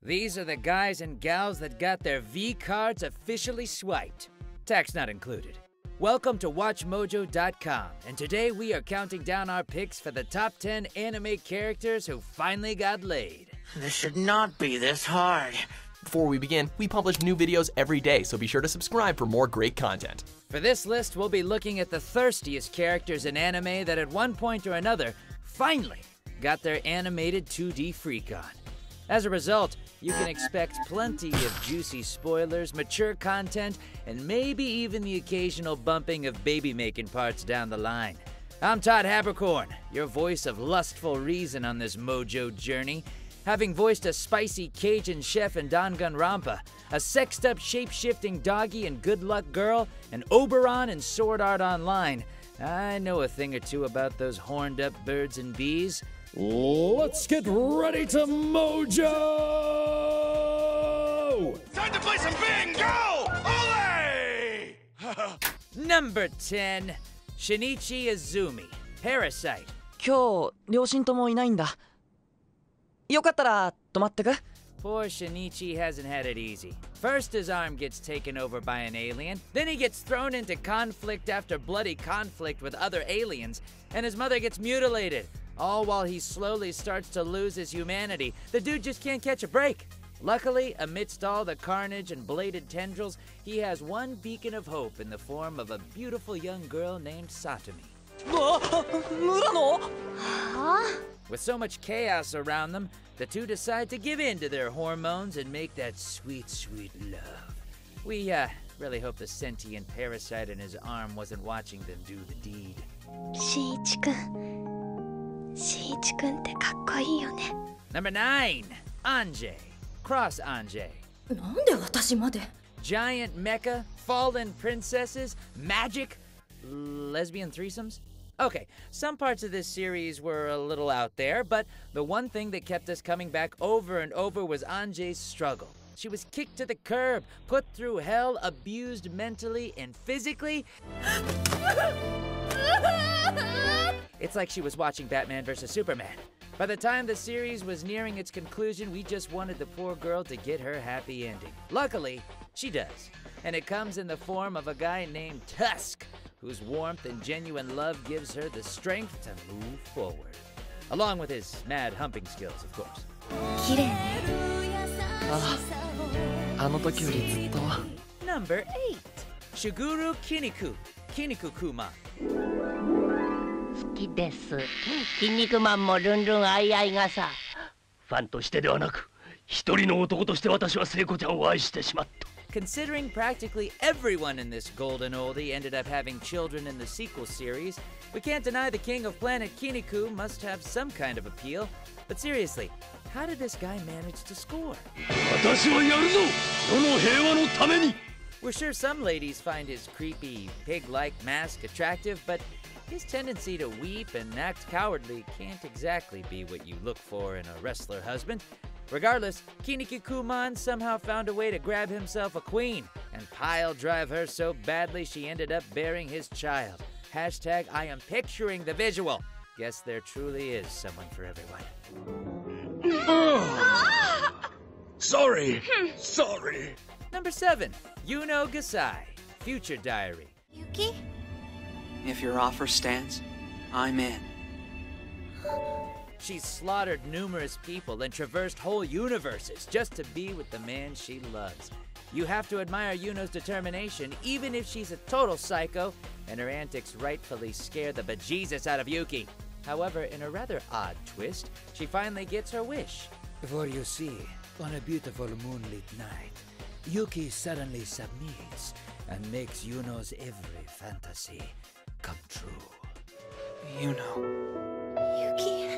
These are the guys and gals that got their V cards officially swiped. Tax not included. Welcome to WatchMojo.com, and today we are counting down our picks for the top 10 anime characters who finally got laid. This should not be this hard. Before we begin, we publish new videos every day, so be sure to subscribe for more great content. For this list, we'll be looking at the thirstiest characters in anime that at one point or another finally got their animated 2D freak on. As a result, you can expect plenty of juicy spoilers, mature content, and maybe even the occasional bumping of baby-making parts down the line. I'm Todd Haberkorn, your voice of lustful reason on this mojo journey, having voiced a spicy Cajun chef in Danganronpa, a sexed-up shape-shifting doggy in Good Luck Girl, an Oberon in Sword Art Online. I know a thing or two about those horned-up birds and bees. Let's get ready to mojo! Time to play some bingo! Ole! Number 10, Shinichi Izumi, Parasyte. 今日両親ともいないんだ。よかったら泊まってく? Poor Shinichi hasn't had it easy. First his arm gets taken over by an alien, then he gets thrown into conflict after bloody conflict with other aliens, and his mother gets mutilated. All while he slowly starts to lose his humanity. The dude just can't catch a break. Luckily, amidst all the carnage and bladed tendrils, he has one beacon of hope in the form of a beautiful young girl named Satomi. With so much chaos around them, the two decide to give in to their hormones and make that sweet, sweet love. We, really hope the sentient parasite in his arm wasn't watching them do the deed. しんいちくんってかっこいいよね。 Number 9, Ange. Cross Ange. なんで私まで? Giant mecha, fallen princesses, magic, lesbian threesomes? Okay, some parts of this series were a little out there, but the one thing that kept us coming back over and over was Ange's struggle. She was kicked to the curb, put through hell, abused mentally and physically. It's like she was watching Batman vs. Superman. By the time the series was nearing its conclusion, we just wanted the poor girl to get her happy ending. Luckily, she does. And it comes in the form of a guy named Tusk, whose warmth and genuine love gives her the strength to move forward. Along with his mad humping skills, of course. 綺麗ね。あの時よりずっと。 Number 8, Suguru Kinniku, Kinnikuman. 好きです。筋肉マンもルンルンアイアイがさ。ファンとしてではなく、一人の男として私は聖子ちゃんを愛してしまった。 Considering practically everyone in this golden oldie ended up having children in the sequel series, we can't deny the king of planet Kinnikuman must have some kind of appeal. But seriously, how did this guy manage to score? 私はやるぞ。世の平和のために。 We're sure some ladies find his creepy, pig-like mask attractive, but his tendency to weep and act cowardly can't exactly be what you look for in a wrestler husband. Regardless, Kinnikuman somehow found a way to grab himself a queen and pile drive her so badly she ended up bearing his child. Hashtag I am picturing the visual. Guess there truly is someone for everyone. Sorry. Number 7, Yuno Gasai, Future Diary. Yuki? If your offer stands, I'm in. She's slaughtered numerous people and traversed whole universes just to be with the man she loves. You have to admire Yuno's determination, even if she's a total psycho, and her antics rightfully scare the bejesus out of Yuki. However, in a rather odd twist, she finally gets her wish. For you see, on a beautiful moonlit night, Yuki suddenly submits and makes Yuno's every fantasy come true. Yuno. Yuki?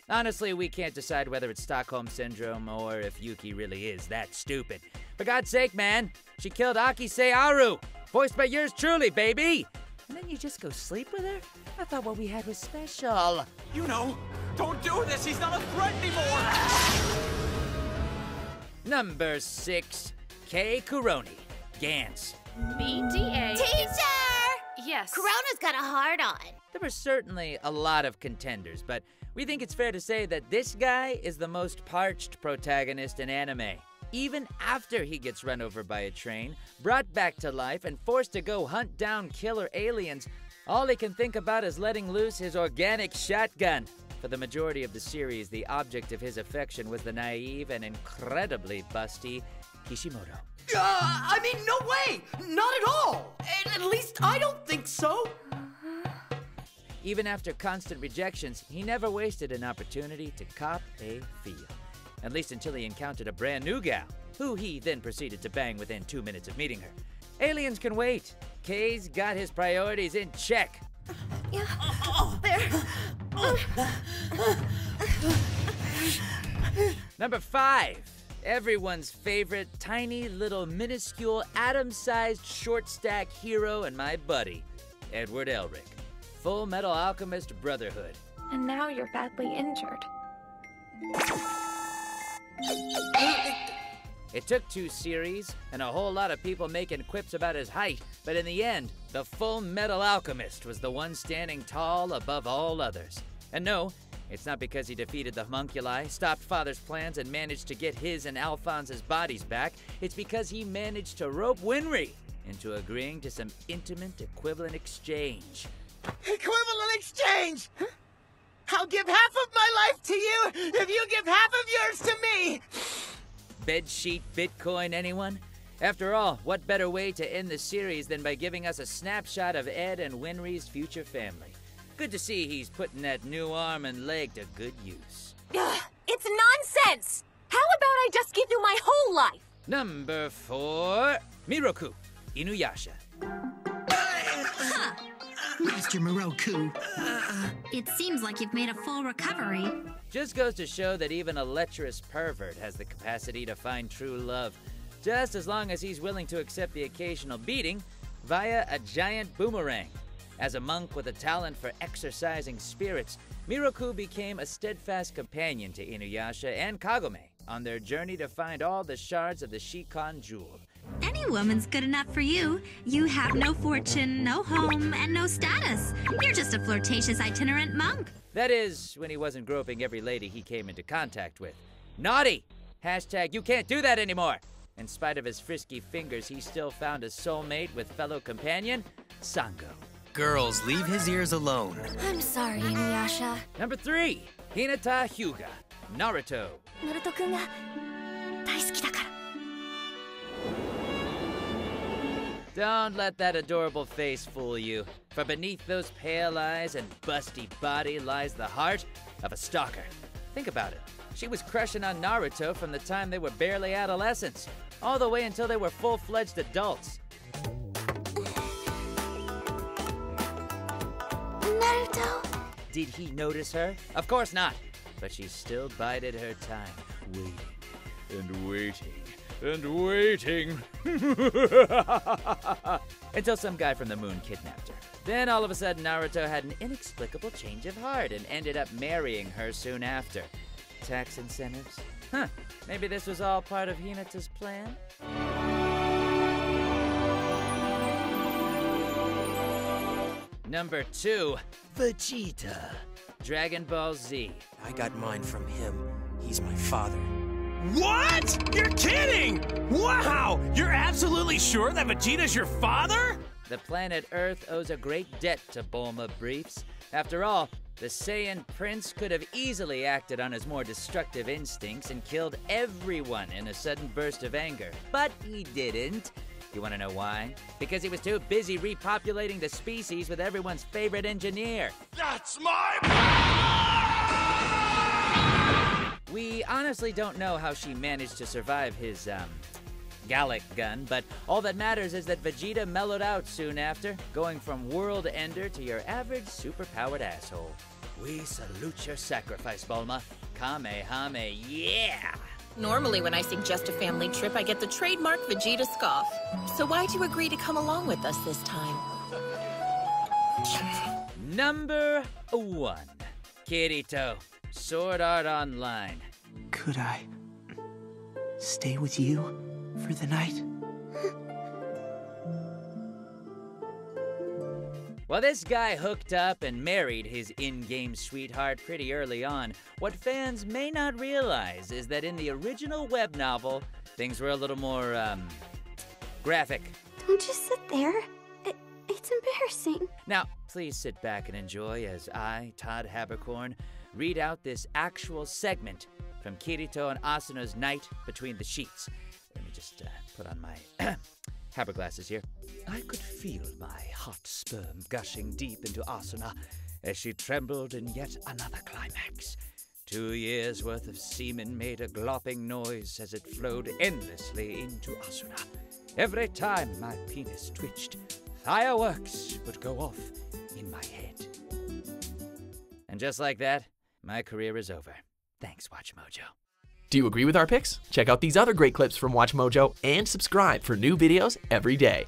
Honestly, we can't decide whether it's Stockholm Syndrome or if Yuki really is that stupid. For God's sake, man, she killed Akise Aru, voiced by yours truly, baby! And then you just go sleep with her? I thought what we had was special. Yuno, don't do this. He's not a threat anymore. Number 6, Kei Kurono, Gantz. BTA. Teacher! Yes. Kurono's got a hard-on. There were certainly a lot of contenders, but we think it's fair to say that this guy is the most parched protagonist in anime. Even after he gets run over by a train, brought back to life, and forced to go hunt down killer aliens, all he can think about is letting loose his organic shotgun. For the majority of the series, the object of his affection was the naive and incredibly busty Kishimoto. I mean, no way! Not at all! At least I don't think so! Even after constant rejections, he never wasted an opportunity to cop a feel. At least until he encountered a brand new gal, who he then proceeded to bang within 2 minutes of meeting her. Aliens can wait. Kei's got his priorities in check. Yeah. There. Number 5. Everyone's favorite tiny little minuscule atom-sized short stack hero and my buddy, Edward Elric. Fullmetal Alchemist Brotherhood. And now you're badly injured. It took 2 series and a whole lot of people making quips about his height, but in the end, the Fullmetal Alchemist was the one standing tall above all others. And no, it's not because he defeated the homunculi, stopped Father's plans, and managed to get his and Alphonse's bodies back. It's because he managed to rope Winry into agreeing to some intimate equivalent exchange. Equivalent exchange! I'll give half of my life to you if you give half of yours to me! Bedsheet Bitcoin, anyone? After all, what better way to end the series than by giving us a snapshot of Ed and Winry's future family? Good to see he's putting that new arm and leg to good use. It's nonsense! How about I just give you my whole life? Number 4, Miroku Inuyasha. Master Miroku. It seems like you've made a full recovery. Just goes to show that even a lecherous pervert has the capacity to find true love, just as long as he's willing to accept the occasional beating via a giant boomerang. As a monk with a talent for exorcising spirits, Miroku became a steadfast companion to Inuyasha and Kagome on their journey to find all the shards of the Shikon jewel. Any woman's good enough for you. You have no fortune, no home, and no status. You're just a flirtatious itinerant monk. That is, when he wasn't groping every lady he came into contact with. Naughty! Hashtag you can't do that anymore! In spite of his frisky fingers, he still found a soulmate with fellow companion, Sango. Girls, leave his ears alone. I'm sorry, Inuyasha. Number 3, Hinata Hyuga, Naruto. Naruto-kunが大好きだから。Don't let that adorable face fool you, for beneath those pale eyes and busty body lies the heart of a stalker. Think about it. She was crushing on Naruto from the time they were barely adolescents, all the way until they were full-fledged adults. Naruto! Did he notice her? Of course not. But she still bided her time, waiting and waiting and waiting. Until some guy from the moon kidnapped her. Then all of a sudden Naruto had an inexplicable change of heart and ended up marrying her soon after. Tax incentives? Huh, maybe this was all part of Hinata's plan? Number 2, Vegeta. Dragon Ball Z. I got mine from him. He's my father. What? You're kidding! Wow! You're absolutely sure that Vegeta's your father? The planet Earth owes a great debt to Bulma briefs. After all, the Saiyan Prince could have easily acted on his more destructive instincts and killed everyone in a sudden burst of anger. But he didn't. You want to know why? Because he was too busy repopulating the species with everyone's favorite engineer. That's my... We honestly don't know how she managed to survive his, Gallic gun, but all that matters is that Vegeta mellowed out soon after, going from world ender to your average superpowered asshole. We salute your sacrifice, Bulma. Kamehame, yeah! Normally when I suggest a family trip, I get the trademark Vegeta scoff. So why'd you agree to come along with us this time? Number 1, Kirito, Sword Art Online. Could I stay with you for the night? While this guy hooked up and married his in-game sweetheart pretty early on, what fans may not realize is that in the original web novel, things were a little more, graphic. Don't just sit there. It's embarrassing. Now, please sit back and enjoy as I, Todd Haberkorn, read out this actual segment from Kirito and Asuna's night between the sheets. Let me just put on my Haber glasses here. I could feel my hot sperm gushing deep into Asuna as she trembled in yet another climax. 2 years' worth of semen made a glopping noise as it flowed endlessly into Asuna. Every time my penis twitched, fireworks would go off in my head. And just like that, my career is over. Thanks, WatchMojo. Do you agree with our picks? Check out these other great clips from WatchMojo and subscribe for new videos every day.